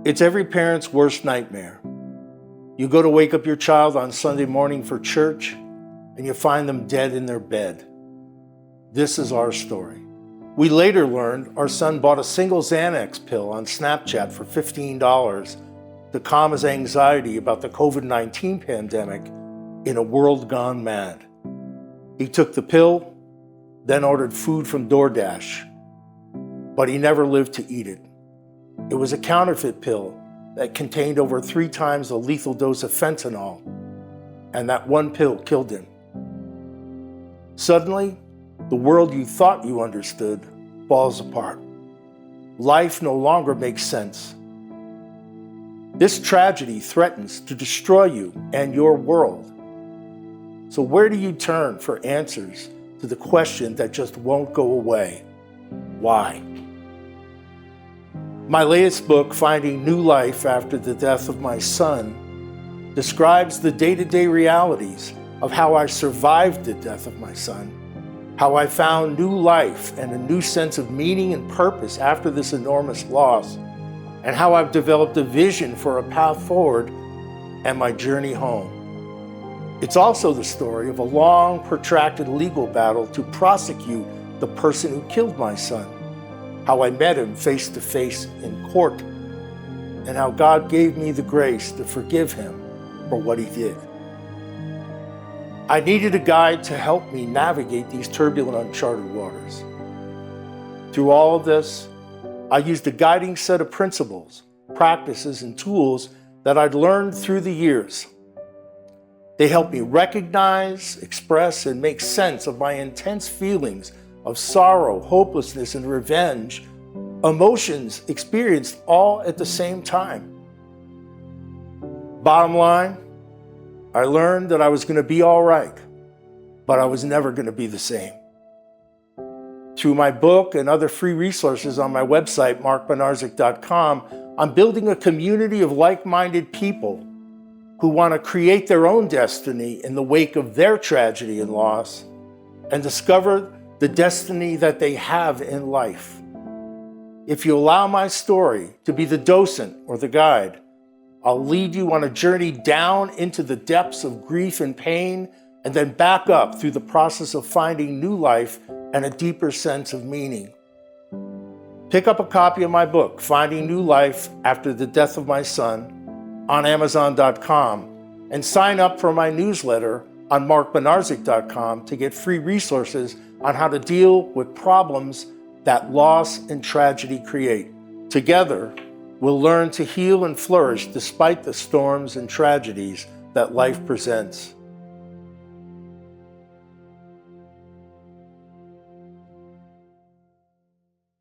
It's every parent's worst nightmare. You go to wake up your child on Sunday morning for church, and you find them dead in their bed. This is our story. We later learned our son bought a single Xanax pill on Snapchat for $15 to calm his anxiety about the COVID-19 pandemic in a world gone mad. He took the pill, then ordered food from DoorDash, but he never lived to eat it. It was a counterfeit pill that contained over 3 times the lethal dose of fentanyl, and that one pill killed him. Suddenly, the world you thought you understood falls apart. Life no longer makes sense. This tragedy threatens to destroy you and your world. So where do you turn for answers to the question that just won't go away? Why? My latest book, Finding New Life After the Death of My Son, describes the day-to-day realities of how I survived the death of my son, how I found new life and a new sense of meaning and purpose after this enormous loss, and how I've developed a vision for a path forward and my journey home. It's also the story of a long, protracted legal battle to prosecute the person who killed my son, how I met him face to face in court, and how God gave me the grace to forgive him for what he did. I needed a guide to help me navigate these turbulent, uncharted waters. Through all of this, I used a guiding set of principles, practices, and tools that I'd learned through the years. They helped me recognize, express, and make sense of my intense feelings of sorrow, hopelessness, and revenge, emotions experienced all at the same time. Bottom line, I learned that I was going to be all right, but I was never going to be the same. Through my book and other free resources on my website, markbodnarczuk.com, I'm building a community of like-minded people who want to create their own destiny in the wake of their tragedy and loss and discover the destiny that they have in life. If you allow my story to be the docent or the guide, I'll lead you on a journey down into the depths of grief and pain, and then back up through the process of finding new life and a deeper sense of meaning. Pick up a copy of my book, Finding New Life After the Death of My Son, on Amazon.com, and sign up for my newsletter on markbodnarczuk.com to get free resources on how to deal with problems that loss and tragedy create. Together, we'll learn to heal and flourish despite the storms and tragedies that life presents.